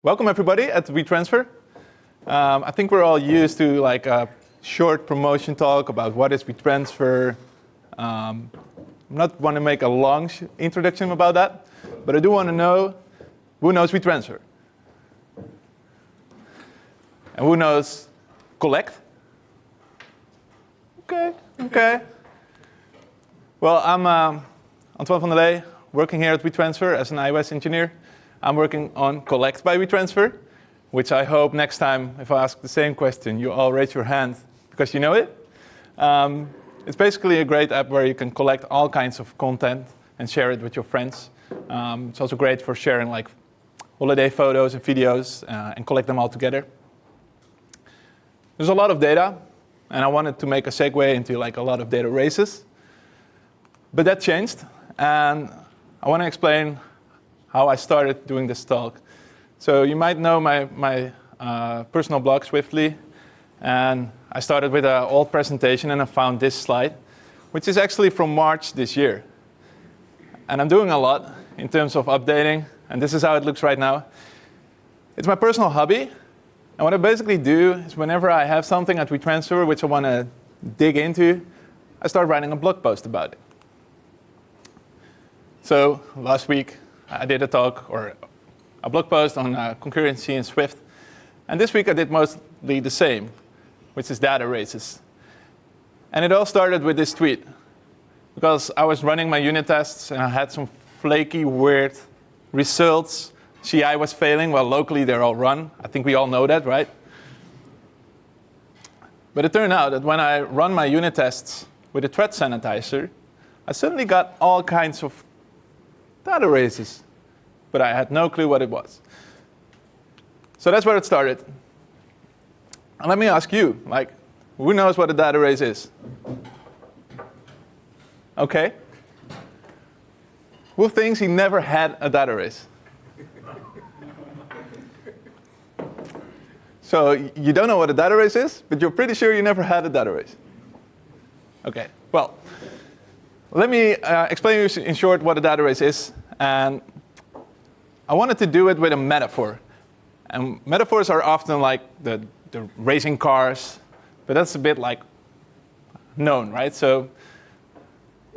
Welcome everybody at WeTransfer. I think we're all used to like a short promotion talk about what is WeTransfer. I'm not want to make a long introduction about that, but I do want to know who knows WeTransfer and who knows collect. Okay. Well, I'm Antoine van der Lee, working here at WeTransfer as an iOS engineer. I'm working on collect by WeTransfer, which I hope next time if I ask the same question, you all raise your hand because you know it. It's basically a great app where you can collect all kinds of content and share it with your friends. It's also great for sharing like holiday photos and videos and collect them all together. There's a lot of data, and I wanted to make a segue into like a lot of data races. But that changed, and I want to explain how I started doing this talk. So you might know my personal blog, Swiftly, and I started with an old presentation and I found this slide, which is actually from March this year. And I'm doing a lot in terms of updating, and this is how it looks right now. It's my personal hobby, and what I basically do is whenever I have something at WeTransfer which I want to dig into, I start writing a blog post about it. So last week, I did a talk or a blog post on concurrency in Swift. And this week I did mostly the same, which is data races. And it all started with this tweet. Because I was running my unit tests and I had some flaky, weird results. CI was failing, well, locally they're all run. I think we all know that, right? But it turned out that when I run my unit tests with a Thread Sanitizer, I suddenly got all kinds of data races, but I had no clue what it was. So that's where it started. And let me ask you, like, who knows what a data race is? Okay. Who thinks he never had a data race? So you don't know what a data race is, but you're pretty sure you never had a data race. Okay, well, let me explain to you in short what a data race is. And I wanted to do it with a metaphor. And metaphors are often like the racing cars, but that's a bit like known, right? So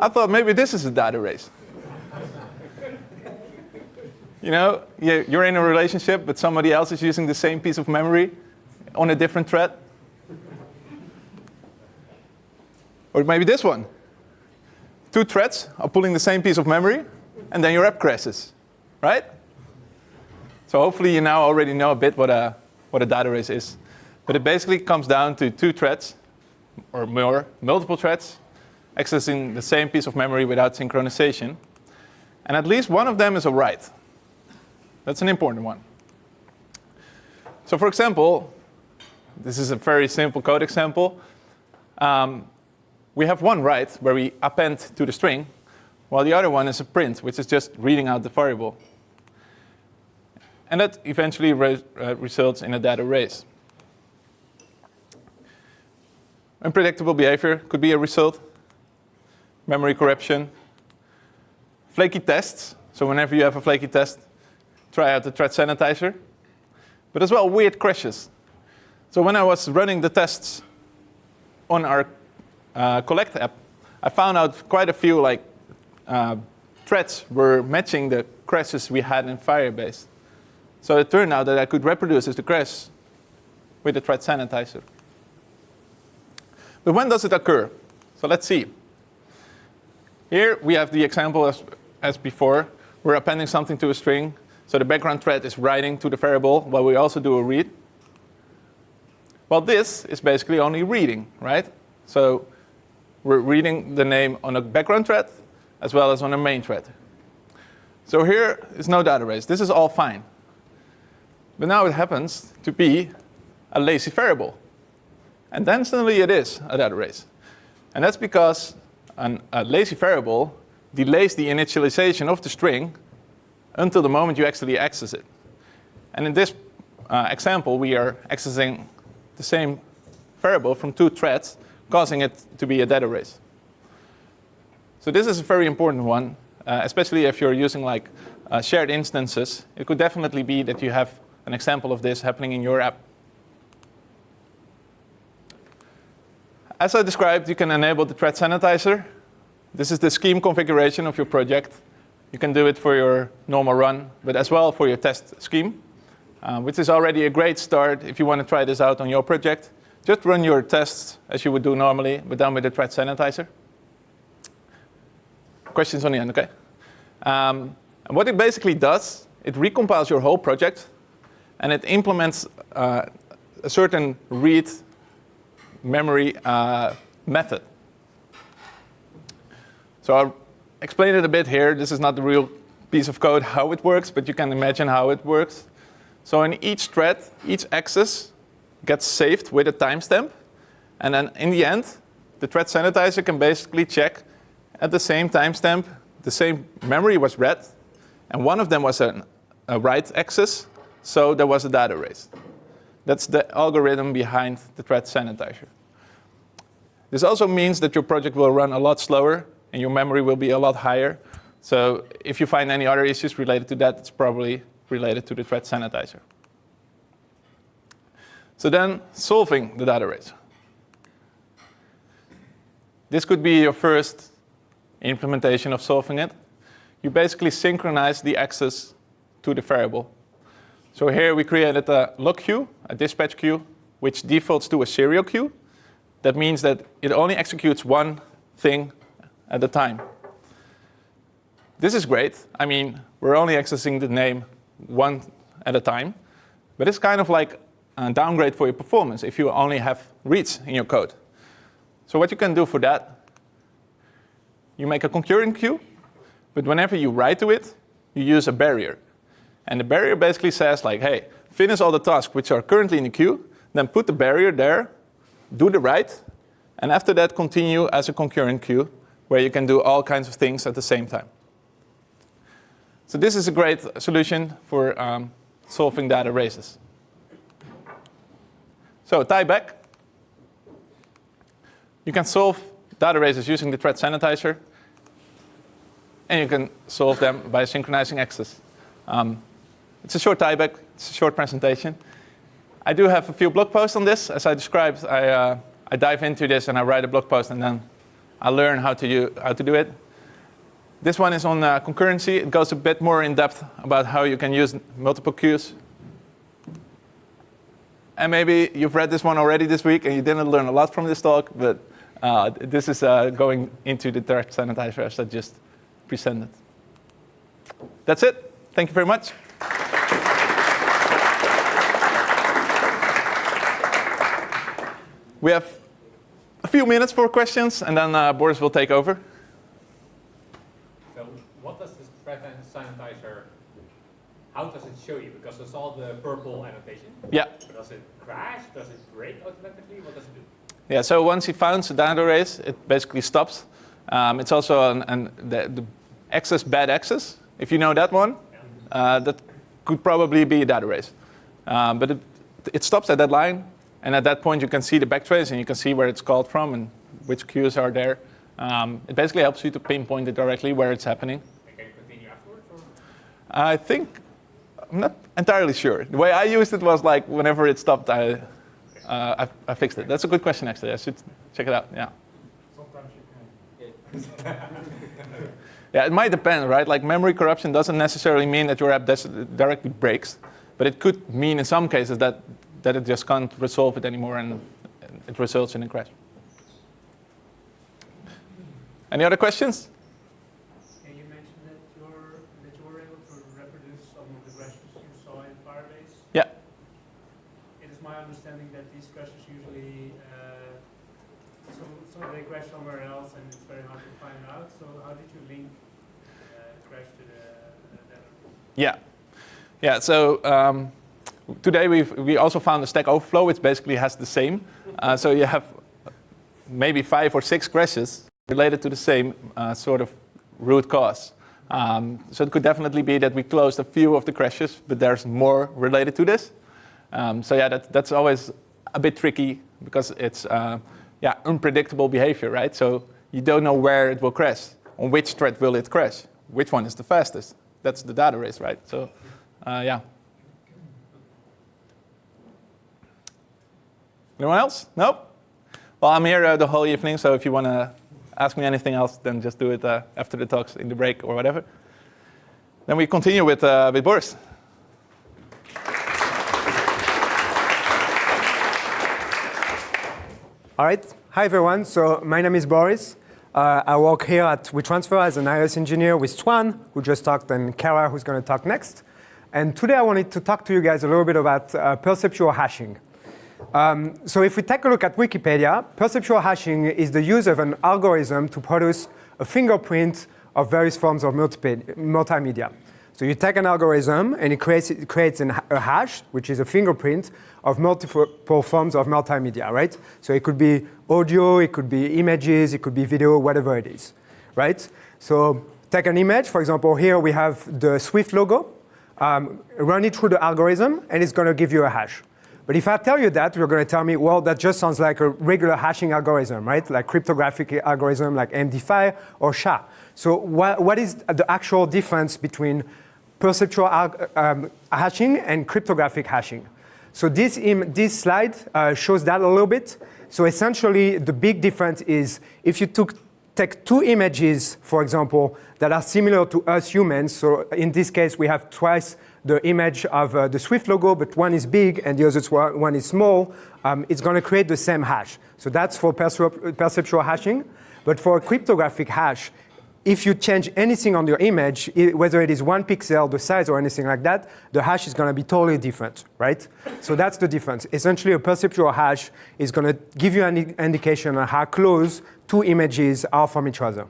I thought maybe this is a data race. You know, you're in a relationship, but somebody else is using the same piece of memory on a different thread. Or maybe this one. Two threads are pulling the same piece of memory, and then your app crashes, right? So hopefully you now already know a bit what a data race is. But it basically comes down to two threads, or more, multiple threads, accessing the same piece of memory without synchronization. And at least one of them is a write. That's an important one. So for example, this is a very simple code example. We have one write where we append to the string, while the other one is a print, which is just reading out the variable. And that eventually results in a data race. Unpredictable behavior could be a result. Memory corruption. Flaky tests. So whenever you have a flaky test, try out the Thread Sanitizer. But as well, weird crashes. So when I was running the tests on our collect app, I found out quite a few threads were matching the crashes we had in Firebase. So it turned out that I could reproduce the crash with the Thread Sanitizer. But when does it occur? So let's see. Here we have the example as before. We're appending something to a string. So the background thread is writing to the variable while we also do a read. Well, this is basically only reading, right? So we're reading the name on a background thread as well as on a main thread. So here is no data race. This is all fine. But now it happens to be a lazy variable. And then suddenly it is a data race. And that's because a lazy variable delays the initialization of the string until the moment you actually access it. And in this example, we are accessing the same variable from two threads, causing it to be a data race. So this is a very important one, especially if you're using like shared instances. It could definitely be that you have an example of this happening in your app. As I described, you can enable the Thread Sanitizer. This is the scheme configuration of your project. You can do it for your normal run, but as well for your test scheme, which is already a great start if you want to try this out on your project. Just run your tests as you would do normally, but done with the Thread Sanitizer. Questions on the end, OK? And what it basically does, it recompiles your whole project, and it implements a certain read memory method. So I'll explain it a bit here. This is not the real piece of code how it works, but you can imagine how it works. So in each thread, each access gets saved with a timestamp. And then in the end, the Thread Sanitizer can basically check at the same timestamp, the same memory was read, and one of them was a write access, so there was a data erase. That's the algorithm behind the Thread Sanitizer. This also means that your project will run a lot slower, and your memory will be a lot higher. So if you find any other issues related to that, it's probably related to the Thread Sanitizer. So then, solving the data erase. This could be your first implementation of solving it. You basically synchronize the access to the variable. So here we created a log queue, a dispatch queue, which defaults to a serial queue. That means that it only executes one thing at a time. This is great. I mean, we're only accessing the name one at a time. But it's kind of like a downgrade for your performance if you only have reads in your code. So what you can do for that, you make a concurrent queue, but whenever you write to it, you use a barrier. And the barrier basically says, like, hey, finish all the tasks which are currently in the queue, then put the barrier there, do the write, and after that continue as a concurrent queue, where you can do all kinds of things at the same time. So this is a great solution for solving data erases. So tie back. You can solve data erases using the Thread Sanitizer, and you can solve them by synchronizing access. It's a short tieback. It's a short presentation. I do have a few blog posts on this. As I described, I dive into this and I write a blog post, and then I learn how to do it. This one is on concurrency. It goes a bit more in depth about how you can use multiple queues. And maybe you've read this one already this week, and you didn't learn a lot from this talk, but this is going into the Thread Sanitizer as I just presented. That's it. Thank you very much. We have a few minutes for questions, and then Boris will take over. So what does this Thread Sanitizer, how does it show you? Because I saw the purple annotation. Yeah. But does it crash? Does it break automatically? What does it do? Yeah, so once it finds a data erase, it basically stops. It's also the access bad access. If you know that one, that could probably be a data erase. But it stops at that line. And at that point, you can see the backtrace, and you can see where it's called from and which queues are there. It basically helps you to pinpoint it directly where it's happening. Can you continue afterwards? Or? I think, I'm not entirely sure. The way I used it was like whenever it stopped, I fixed it. That's a good question, actually. I should check it out. Yeah. Sometimes you can. Yeah, it might depend, right? Like memory corruption doesn't necessarily mean that your app directly breaks, but it could mean in some cases that it just can't resolve it anymore, and it results in a crash. Any other questions? Yeah, you mentioned that you were able to reproduce some of the crashes you saw in Firebase. Yeah. It is my understanding that these crashes usually, so they crash somewhere else, and it's very hard to find out. So how did you link crash to the database? Yeah. Yeah. So. Today we also found a Stack Overflow, which basically has the same. So you have maybe 5 or 6 crashes related to the same sort of root cause. So it could definitely be that we closed a few of the crashes, but there's more related to this. So yeah, that's always a bit tricky because it's unpredictable behavior, right? So you don't know where it will crash. On which thread will it crash? Which one is the fastest? That's the data erase, right? So yeah. Anyone else? Nope? Well, I'm here the whole evening, so if you want to ask me anything else, then just do it after the talks, in the break, or whatever. Then we continue with Boris. All right. Hi, everyone. So my name is Boris. I work here at WeTransfer as an iOS engineer with Antoine, who just talked, and Kaira, who's going to talk next. And today I wanted to talk to you guys a little bit about perceptual hashing. So if we take a look at Wikipedia, perceptual hashing is the use of an algorithm to produce a fingerprint of various forms of multimedia. So you take an algorithm, and it creates a hash, which is a fingerprint of multiple forms of multimedia, right? So it could be audio, it could be images, it could be video, whatever it is, right? So take an image. For example, here we have the Swift logo. Run it through the algorithm, and it's going to give you a hash. But if I tell you that, you're going to tell me, well, that just sounds like a regular hashing algorithm, right? Like cryptographic algorithm like MD5 or SHA. So what is the actual difference between perceptual hashing and cryptographic hashing? So this slide shows that a little bit. So essentially, the big difference is if you take two images, for example, that are similar to us humans. So in this case, we have twice the image of the Swift logo, but one is big and the other one is small. It's going to create the same hash. So that's for perceptual hashing. But for a cryptographic hash, if you change anything on your image, whether it is 1 pixel, the size, or anything like that, the hash is going to be totally different, right? So that's the difference. Essentially, a perceptual hash is going to give you an indication on how close two images are from each other.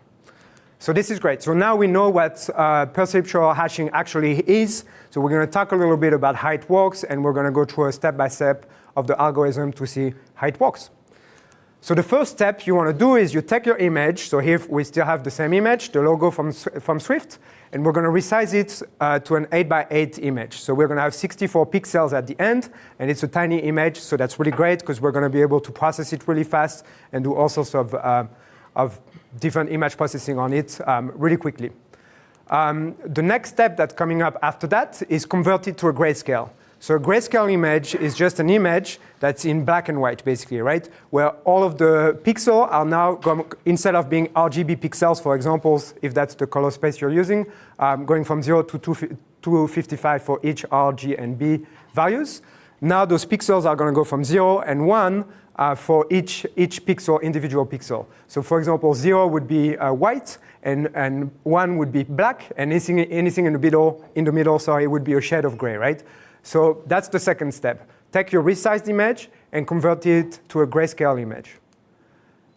So this is great. So now we know what perceptual hashing actually is. So we're going to talk a little bit about how it works, and we're going to go through a step-by-step of the algorithm to see how it works. So the first step you want to do is you take your image. So here we still have the same image, the logo from Swift, and we're going to resize it to an 8x8 image. So we're going to have 64 pixels at the end, and it's a tiny image, so that's really great because we're going to be able to process it really fast and do all sorts of different image processing on it really quickly. The next step that's coming up after that is convert it to a grayscale. So a grayscale image is just an image that's in black and white, basically, right? Where all of the pixels are now, instead of being RGB pixels, for example, if that's the color space you're using, going from 0 to 255 for each R, G, and B values. Now those pixels are going to go from 0 and 1 for each pixel, individual pixel. So for example, 0 would be white, and 1 would be black, and anything in the middle, sorry, would be a shade of gray, right? So that's the second step. Take your resized image and convert it to a grayscale image.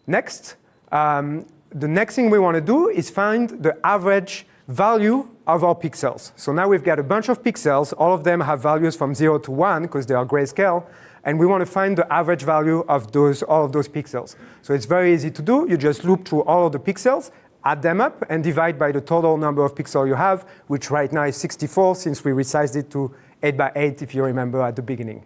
Next, the next thing we want to do is find the average value of our pixels. So now we've got a bunch of pixels. All of them have values from 0 to 1 because they are grayscale. And we want to find the average value of all of those pixels. So it's very easy to do. You just loop through all of the pixels, add them up, and divide by the total number of pixels you have, which right now is 64 since we resized it to 8x8, if you remember at the beginning.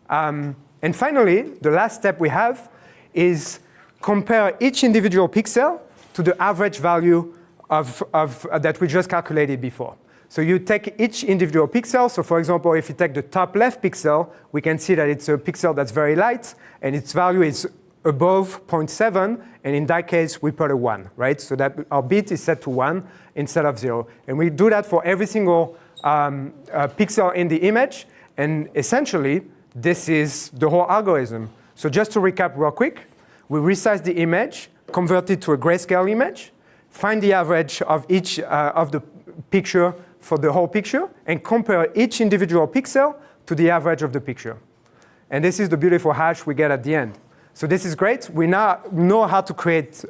And finally, the last step we have is compare each individual pixel to the average value that we just calculated before. So you take each individual pixel. So for example, if you take the top left pixel, we can see that it's a pixel that's very light, and its value is above 0.7, and in that case, we put a 1, right? So that our bit is set to 1 instead of 0. And we do that for every single pixel in the image, and essentially, this is the whole algorithm. So just to recap real quick, we resize the image, convert it to a grayscale image, find the average of each of the picture for the whole picture, and compare each individual pixel to the average of the picture. And this is the beautiful hash we get at the end. So this is great. We now know how to create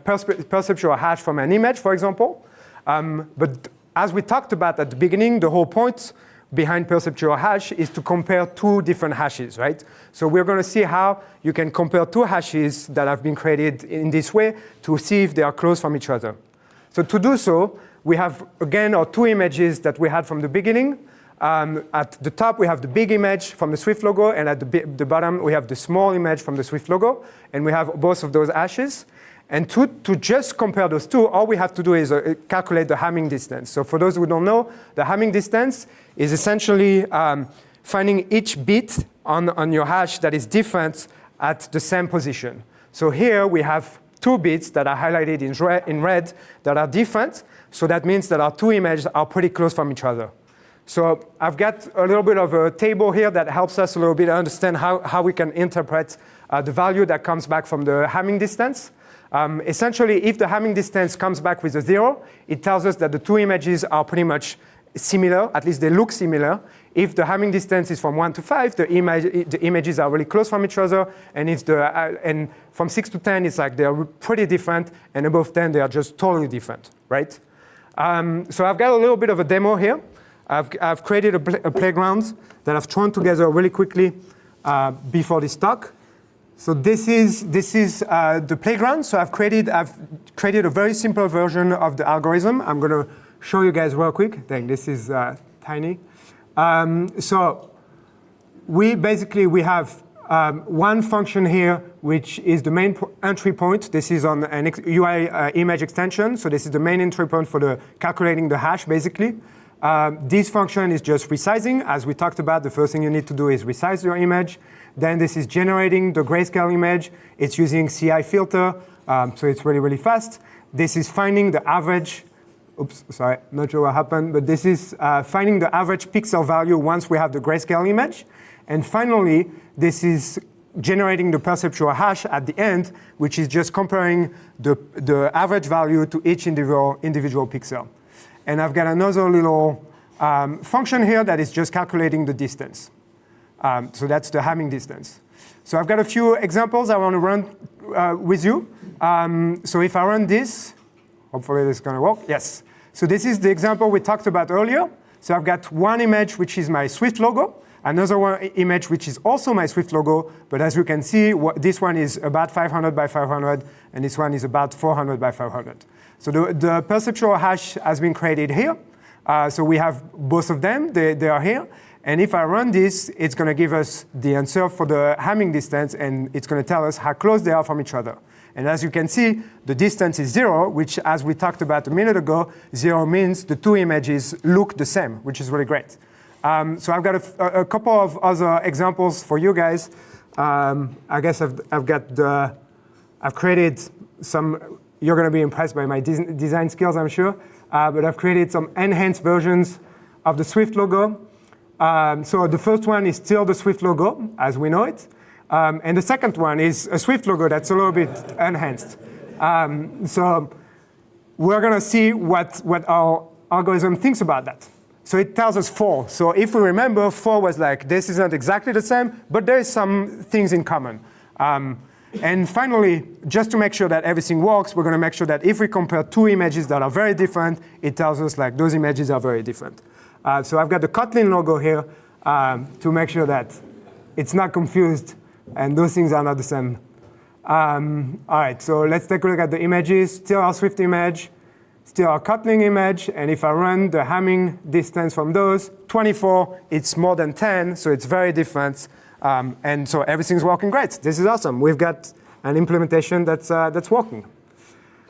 perceptual hash from an image, for example. But as we talked about at the beginning, the whole point behind perceptual hash is to compare two different hashes, right? So we're going to see how you can compare two hashes that have been created in this way to see if they are close from each other. So to do so, we have, again, our two images that we had from the beginning. At the top, we have the big image from the Swift logo, and at the bottom, we have the small image from the Swift logo, and we have both of those hashes. And to just compare those two, all we have to do is calculate the Hamming distance. So for those who don't know, the Hamming distance is essentially finding each bit on your hash that is different at the same position. So here we have 2 bits that are highlighted in red that are different. So that means that our 2 images are pretty close from each other. So I've got a little bit of a table here that helps us a little bit understand how we can interpret the value that comes back from the Hamming distance. Essentially, if the Hamming distance comes back with a 0, it tells us that the 2 images are pretty much similar, at least they look similar. If the Hamming distance is from 1 to 5, the images are really close from each other. And if and from 6 to 10, it's like they're pretty different. And above 10, they are just totally different, right? So I've got a little bit of a demo here. I've created a playground that I've thrown together really quickly before this talk. So this is the playground. So I've created a very simple version of the algorithm. I'm going to show you guys real quick. Dang, this is tiny. So we have one function here, which is the main entry point. This is on an UI image extension. So this is the main entry point for calculating the hash, basically. This function is just resizing. As we talked about, the first thing you need to do is resize your image. Then this is generating the grayscale image. It's using CI filter, so it's really, really fast. This is finding the average. Oops, sorry, not sure what happened. But this is finding the average pixel value once we have the grayscale image. And finally, this is generating the perceptual hash at the end, which is just comparing the average value to each individual pixel. And I've got another little function here that is just calculating the distance. So that's the Hamming distance. So I've got a few examples I want to run with you. So if I run this, hopefully this is going to work. Yes. So this is the example we talked about earlier. So I've got one image, which is my Swift logo, another image, which is also my Swift logo. But as you can see, this one is about 500 by 500, and this one is about 400 by 500. So the perceptual hash has been created here. So we have both of them. They are here. And if I run this, it's going to give us the answer for the Hamming distance, and it's going to tell us how close they are from each other. And as you can see, the distance is 0, which, as we talked about a minute ago, 0 means the 2 images look the same, which is really great. So I've got a couple of other examples for you guys. I guess I've created some. You're going to be impressed by my design skills, I'm sure. But I've created some enhanced versions of the Swift logo. So the first one is still the Swift logo, as we know it. And the second one is a Swift logo that's a little bit enhanced. So we're going to see what our algorithm thinks about that. So it tells us 4. So if we remember, 4 was like, this is not exactly the same, but there is some things in common. And finally, just to make sure that everything works, we're going to make sure that if we compare 2 images that are very different, it tells us like those images are very different. So I've got the Kotlin logo here to make sure that it's not confused and those things are not the same. All right, so let's take a look at the images. Still our Swift image, still our Kotlin image. And if I run the Hamming distance from those, 24, it's more than 10, so it's very different. And so everything's working great. This is awesome. We've got an implementation that's working.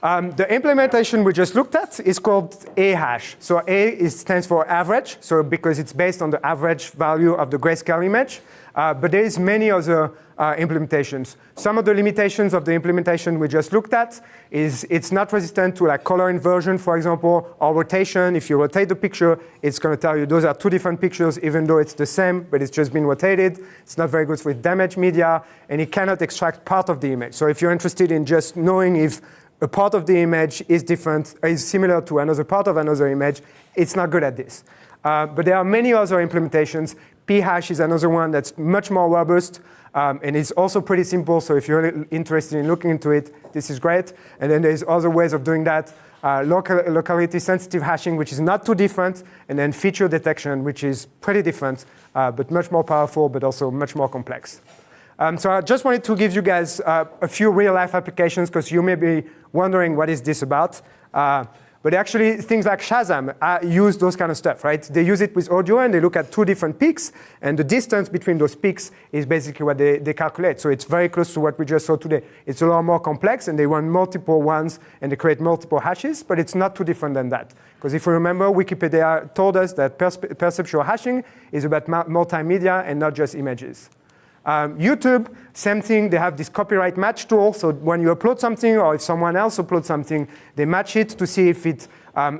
The implementation we just looked at is called A hash. So A stands for average, so because it's based on the average value of the grayscale image. But there is many other implementations. Some of the limitations of the implementation we just looked at is it's not resistant to like color inversion, for example, or rotation. If you rotate the picture, it's going to tell you those are 2 different pictures, even though it's the same, but it's just been rotated. It's not very good with damaged media, and it cannot extract part of the image. So if you're interested in just knowing if a part of the image is different, is similar to another part of another image, it's not good at this. But there are many other implementations. P-hash is another one that's much more robust, and it's also pretty simple. So if you're interested in looking into it, this is great. And then there's other ways of doing that. Locality-sensitive hashing, which is not too different, and then feature detection, which is pretty different, but much more powerful, but also much more complex. So I just wanted to give you guys a few real-life applications, because you may be wondering what is this about. But actually, things like Shazam use those kind of stuff, right? They use it with audio, and they look at 2 different peaks, and the distance between those peaks is basically what they calculate. So it's very close to what we just saw today. It's a lot more complex, and they run multiple ones, and they create multiple hashes, but it's not too different than that. Because if you remember, Wikipedia told us that perceptual hashing is about multimedia and not just images. YouTube, same thing, they have this copyright match tool. So when you upload something or if someone else uploads something, they match it to see if it's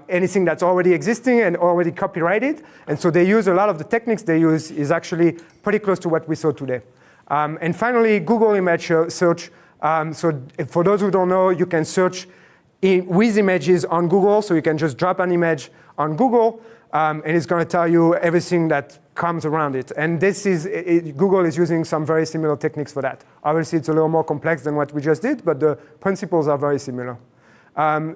anything that's already existing and already copyrighted. And so they use a lot of the techniques they use is actually pretty close to what we saw today. And finally, Google image search. So for those who don't know, you can search with images on Google. So you can just drop an image on Google, and it's going to tell you everything that comes around it. And this is, Google is using some very similar techniques for that. Obviously, it's a little more complex than what we just did, but the principles are very similar.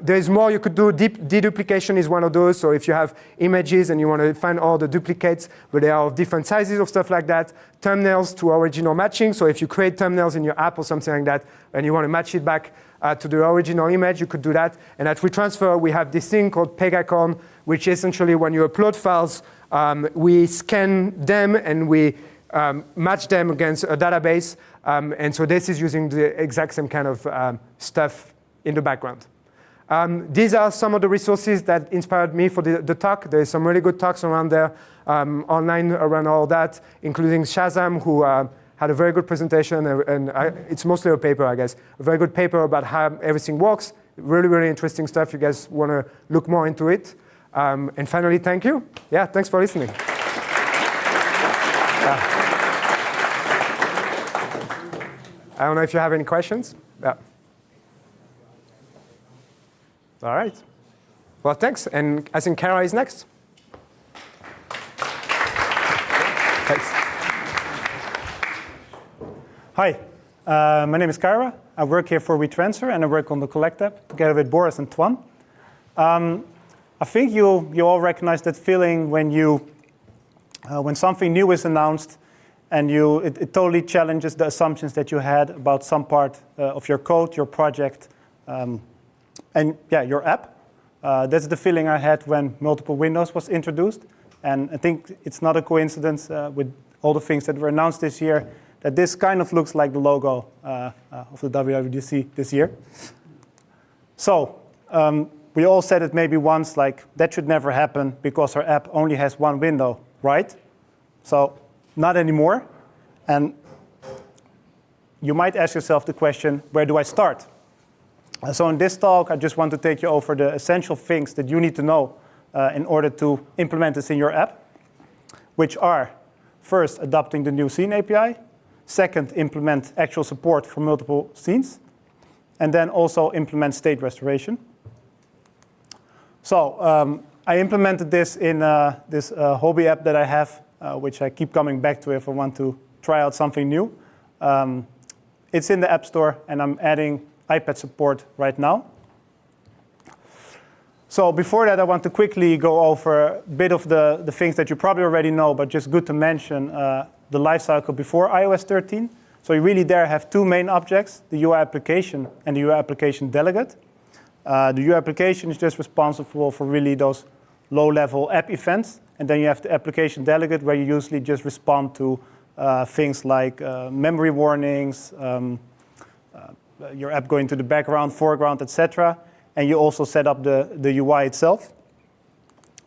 There's more you could do. Deduplication is one of those. So if you have images and you want to find all the duplicates, but they are of different sizes of stuff like that. Thumbnails to original matching. So if you create thumbnails in your app or something like that, and you want to match it back to the original image, you could do that. And at WeTransfer, we have this thing called PegIcon, which essentially when you upload files, we scan them and we match them against a database. And so this is using the exact same kind of stuff in the background. These are some of the resources that inspired me for the talk. There's some really good talks around there online around all that, including Shazam, who had a very good presentation, and it's mostly a paper, I guess. A very good paper about how everything works. Really, really interesting stuff. You guys want to look more into it. And finally, thank you. Yeah, thanks for listening. I don't know if you have any questions. Yeah. All right. Well, thanks. And I think Kaira is next. Thanks. Hi, my name is Kaira. I work here for WeTransfer, and I work on the Collect app together with Boris and Antoine. I think you all recognize that feeling when something new is announced and it totally challenges the assumptions that you had about some part of your code, your project, and yeah, your app. That's the feeling I had when multiple windows was introduced. And I think it's not a coincidence with all the things that were announced this year that this kind of looks like the logo of the WWDC this year. So we all said it maybe once, like that should never happen because our app only has one window, right? So not anymore. And you might ask yourself the question, where do I start? So in this talk, I just want to take you over the essential things that you need to know in order to implement this in your app, which are, first, adopting the new scene API. Second, implement actual support for multiple scenes. And then also implement state restoration. So I implemented this in this hobby app that I have, which I keep coming back to if I want to try out something new. It's in the App Store, and I'm adding iPad support right now. So before that, I want to quickly go over a bit of the things that you probably already know, but just good to mention the lifecycle before iOS 13. So you really there have two main objects, the UI application and the UI application delegate. The UI application is just responsible for really those low-level app events. And then you have the application delegate, where you usually just respond to things like memory warnings, your app going to the background, foreground, etc. And you also set up the UI itself.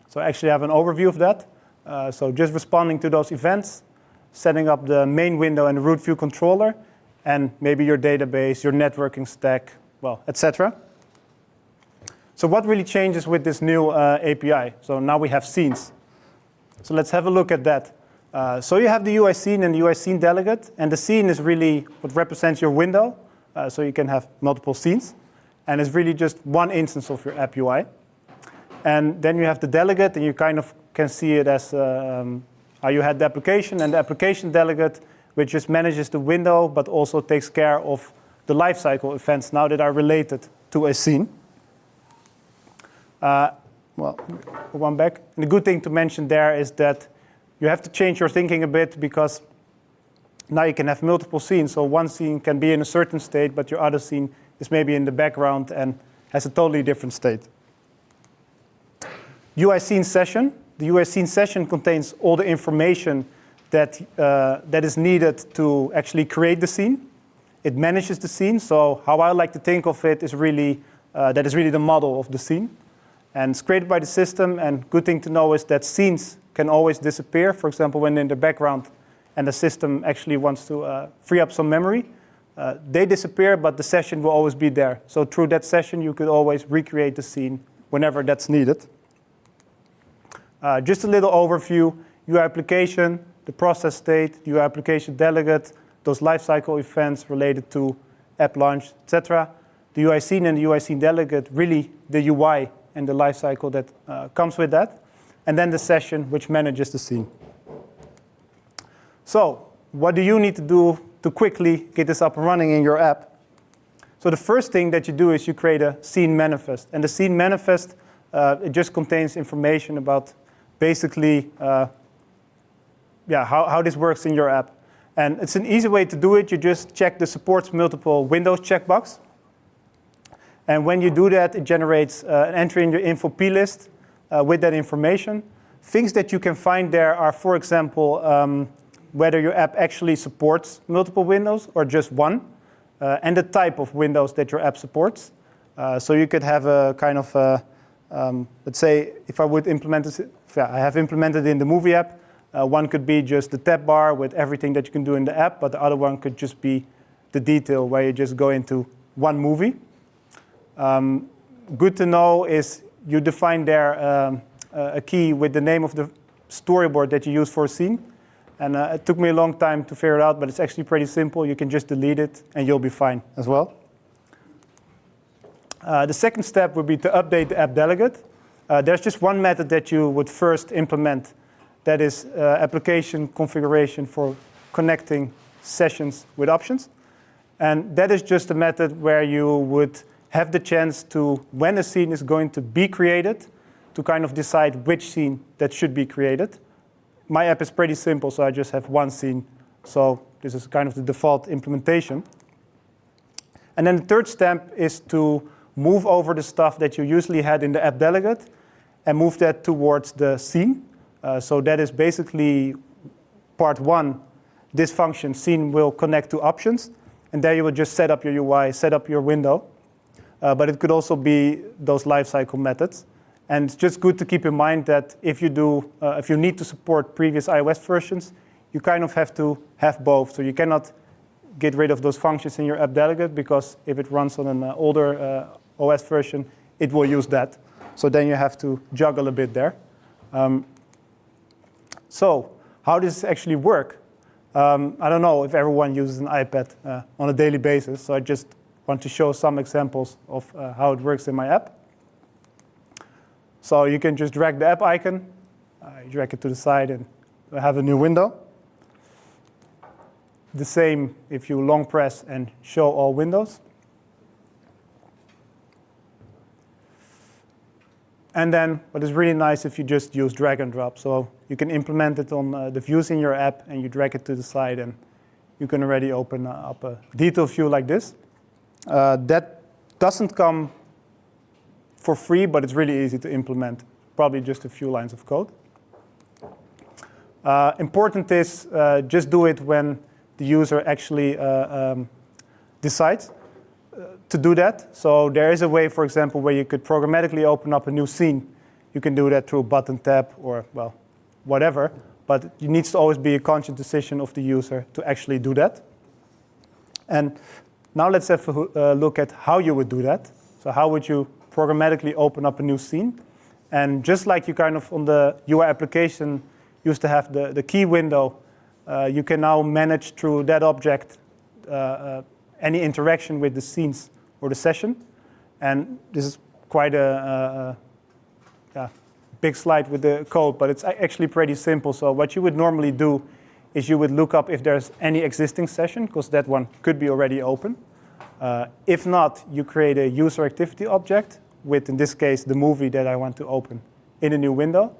So I actually have an overview of that. So just responding to those events, setting up the main window and the root view controller, and maybe your database, your networking stack, well, etc. So what really changes with this new API? So now we have scenes. So let's have a look at that. So you have the UIScene and the UISceneDelegate, and the scene is really what represents your window. So you can have multiple scenes, and it's really just one instance of your app UI. And then you have the delegate, and you kind of can see it as how you had the application and the application delegate, which just manages the window, but also takes care of the lifecycle events now that are related to a scene. Well, one back. And the good thing to mention there is that you have to change your thinking a bit, because now you can have multiple scenes. So one scene can be in a certain state, but your other scene is maybe in the background and has a totally different state. UIScene Session. The UIScene Session contains all the information that is needed to actually create the scene. It manages the scene. So how I like to think of it is really, that is really the model of the scene. And it's created by the system. And good thing to know is that scenes can always disappear, for example, when in the background, and the system actually wants to free up some memory, they disappear, but the session will always be there. So through that session, you could always recreate the scene whenever that's needed. Just a little overview, UI application, the process state, the UI application delegate, those lifecycle events related to app launch, etc. The UIScene and the UISceneDelegate, really the UI and the lifecycle that comes with that. And then the session, which manages the scene. So what do you need to do to quickly get this up and running in your app? So the first thing that you do is you create a scene manifest. And the scene manifest, it just contains information about basically how this works in your app. And it's an easy way to do it. You just check the supports multiple windows checkbox. And when you do that, it generates an entry in your info plist with that information. Things that you can find there are, for example, whether your app actually supports multiple windows or just one, and the type of windows that your app supports. So you could have a kind of, let's say, if I would implement this, I have implemented in the movie app, one could be just the tab bar with everything that you can do in the app, but the other one could just be the detail where you just go into one movie. Good to know is you define there a key with the name of the storyboard that you use for a scene. And it took me a long time to figure it out, but it's actually pretty simple. You can just delete it, and you'll be fine as well. The second step would be to update the app delegate. There's just one method that you would first implement. That is application configuration for connecting sessions with options. And that is just a method where you would have the chance to, when a scene is going to be created, to kind of decide which scene that should be created. My app is pretty simple, so I just have one scene. So this is kind of the default implementation. And then the third step is to move over the stuff that you usually had in the app delegate and move that towards the scene. So that is basically part one. This function, scene, will connect to options. And there you will just set up your UI, set up your window. But it could also be those lifecycle methods. And it's just good to keep in mind that if you need to support previous iOS versions, you kind of have to have both. So you cannot get rid of those functions in your app delegate, because if it runs on an older OS version, it will use that. So then you have to juggle a bit there. So how does this actually work? I don't know if everyone uses an iPad on a daily basis, so I just want to show some examples of how it works in my app. So you can just drag the app icon, you drag it to the side, and you have a new window. The same if you long press and show all windows. And then what is really nice if you just use drag and drop. So you can implement it on the views in your app, and you drag it to the side, and you can already open up a detailed view like this. That doesn't come for free, but it's really easy to implement. Probably just a few lines of code. Important is just do it when the user actually decides to do that. So there is a way, for example, where you could programmatically open up a new scene. You can do that through a button tap or, well, whatever. But it needs to always be a conscious decision of the user to actually do that. And now let's have a look at how you would do that. So how would you programmatically open up a new scene? And just like you kind of on the UI application used to have the key window, you can now manage through that object any interaction with the scenes or the session. And this is quite a big slide with the code, but it's actually pretty simple. So what you would normally do is you would look up if there's any existing session, because that one could be already open. If not, you create a userActivity object with, in this case, the movie that I want to open in a new window.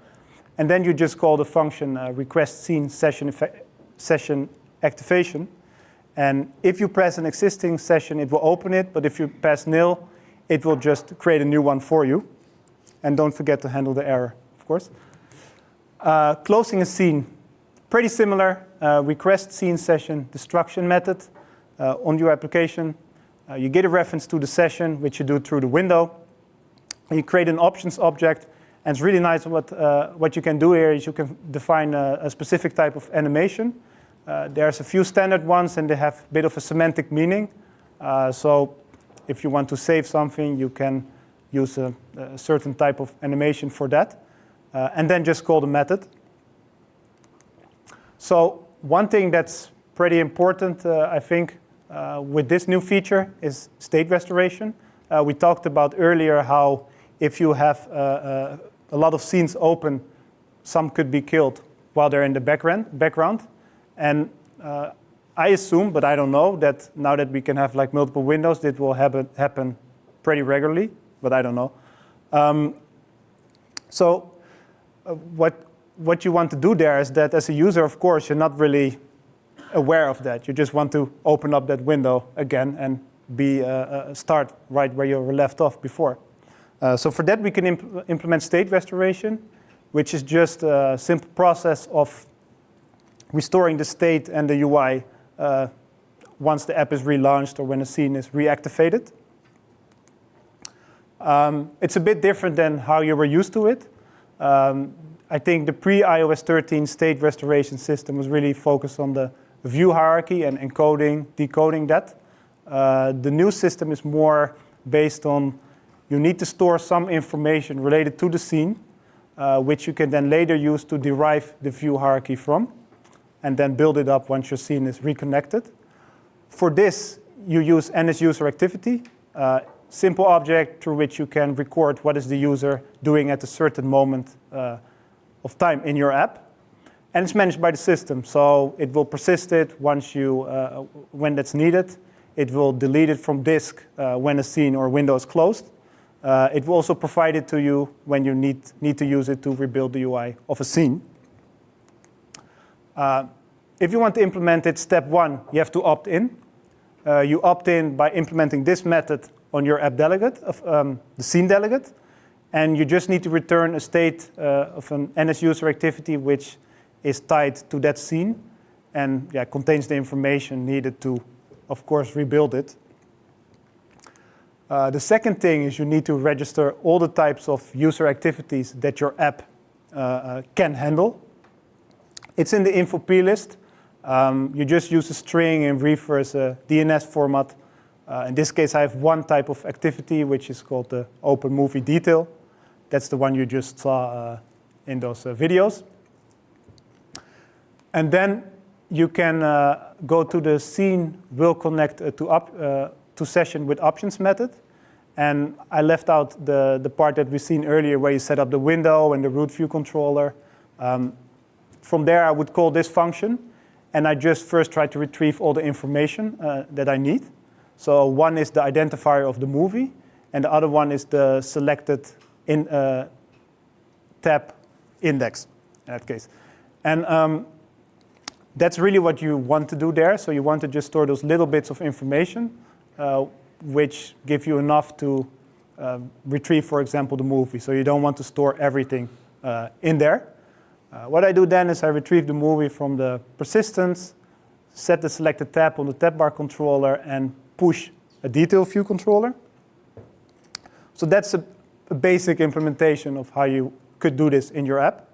And then you just call the function requestSceneSessionActivation. And if you press an existing session, it will open it. But if you press nil, it will just create a new one for you. And don't forget to handle the error, of course. Closing a scene, pretty similar. requestSceneSessionDestruction method on your application. You get a reference to the session, which you do through the window. And you create an options object. And it's really nice what you can do here is you can define a specific type of animation. There's a few standard ones, and they have a bit of a semantic meaning. So if you want to save something, you can use a certain type of animation for that, and then just call the method. So one thing that's pretty important, I think, with this new feature is state restoration. We talked about earlier how if you have a lot of scenes open, some could be killed while they're in the background. And I assume, but I don't know, that now that we can have like multiple windows, it will happen pretty regularly, but I don't know. So what you want to do there is that as a user, of course, you're not really aware of that. You just want to open up that window again and start right where you were left off before. So for that, we can implement state restoration, which is just a simple process of restoring the state and the UI once the app is relaunched or when a scene is reactivated. It's a bit different than how you were used to it. I think the pre-iOS 13 state restoration system was really focused on the view hierarchy and encoding, decoding that. The new system is more based on you need to store some information related to the scene, which you can then later use to derive the view hierarchy from, and then build it up once your scene is reconnected. For this, you use NSUserActivity, simple object through which you can record what is the user doing at a certain moment of time in your app. And it's managed by the system, so it will persist it once when that's needed. It will delete it from disk when a scene or window is closed. It will also provide it to you when you need to use it to rebuild the UI of a scene. If you want to implement it, step one, you have to opt in. You opt in by implementing this method on your app delegate, the scene delegate, and you just need to return a state of an NSUserActivity which is tied to that scene and contains the information needed to, of course, rebuild it. The second thing is you need to register all the types of user activities that your app can handle. It's in the info plist. You just use a string and reverse a DNS format. In this case, I have one type of activity, which is called the open movie detail. That's the one you just saw in those videos. And then you can go to the scene willConnectTo session with options method. And I left out the part that we've seen earlier where you set up the window and the root view controller. From there, I would call this function. And I just first try to retrieve all the information that I need. So one is the identifier of the movie, and the other one is the selected tab index in that case. And that's really what you want to do there. So you want to just store those little bits of information, which give you enough to retrieve, for example, the movie. So you don't want to store everything in there. What I do then is I retrieve the movie from the persistence, set the selected tab on the tab bar controller, and push a detail view controller. So that's a basic implementation of how you could do this in your app.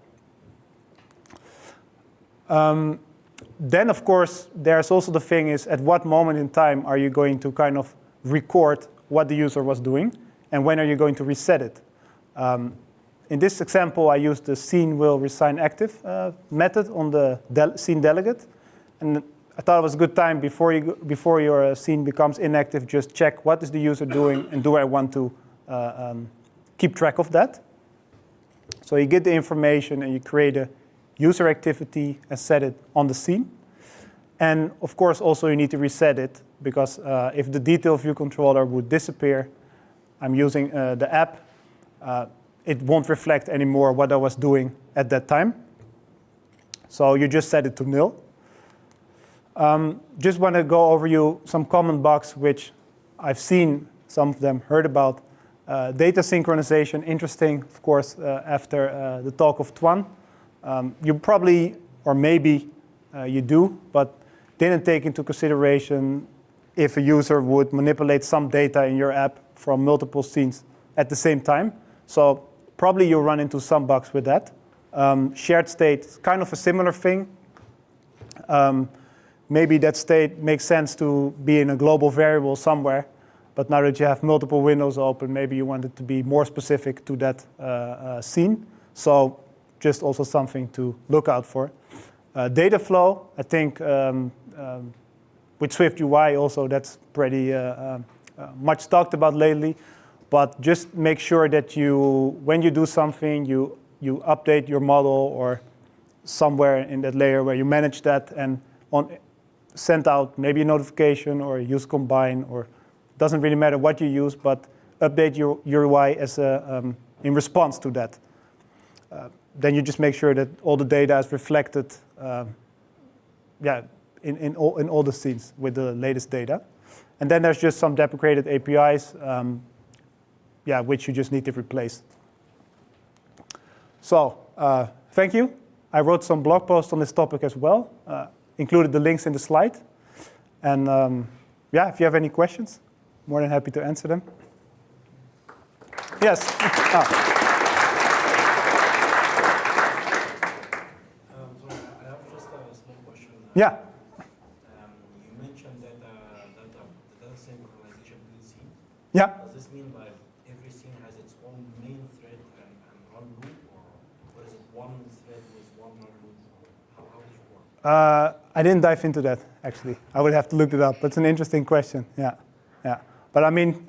Then, of course, there's also the thing is at what moment in time are you going to kind of record what the user was doing, and when are you going to reset it? In this example, I used the scene will resign active method on the scene delegate. And I thought it was a good time before your scene becomes inactive, just check what is the user doing and do I want to keep track of that. So you get the information and you create a user activity and set it on the scene. And of course, also you need to reset it because if the detail view controller would disappear, I'm using the app, it won't reflect anymore what I was doing at that time. So you just set it to nil. Just want to go over you some common bugs which I've seen, some of them heard about. Data synchronization, interesting, of course, after the talk of Antoine. You probably, or maybe you do, but didn't take into consideration if a user would manipulate some data in your app from multiple scenes at the same time. So probably you'll run into some bugs with that. Shared state is kind of a similar thing. maybe that state makes sense to be in a global variable somewhere. But now that you have multiple windows open, maybe you want it to be more specific to that scene. So just also something to look out for. Data flow, I think with Swift UI also that's pretty much talked about lately. But just make sure that when you do something, you update your model or somewhere in that layer where you manage that and send out maybe a notification or use combine, or doesn't really matter what you use, but update your UI as in response to that. Then you just make sure that all the data is reflected in all the scenes with the latest data. And then there's just some deprecated APIs which you just need to replace. So thank you. I wrote some blog posts on this topic as well, included the links in the slide. And if you have any questions, more than happy to answer them. Yes. Sorry, I have just a small question. Yeah. You mentioned that the data synchronization scene. Yeah. Does this mean like every scene has its own main thread and run loop, or is it one thread with one run loop? How does it work? I didn't dive into that, actually. I would have to look it up. But it's an interesting question. Yeah. But I mean,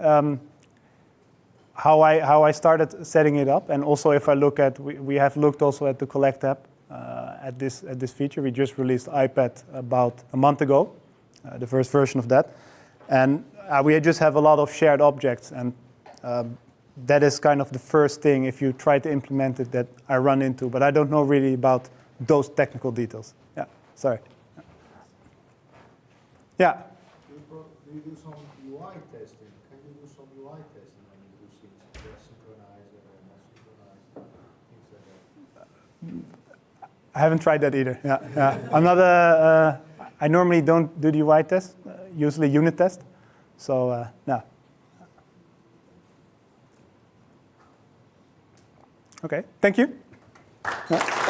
how I started setting it up, and also if I look at, we have looked also at the Collect app at this feature. We just released iPad about a month ago, the first version of that, and we just have a lot of shared objects, and that is kind of the first thing if you try to implement it that I run into. But I don't know really about those technical details. Yeah, sorry. Yeah. Do you do some UI testing? Can you do some UI testing when you do scenes? Synchronize or not synchronize, things like that? I haven't tried that either. Yeah. I'm not I normally don't do the UI test, usually unit test. So no. Okay, thank you. Yeah.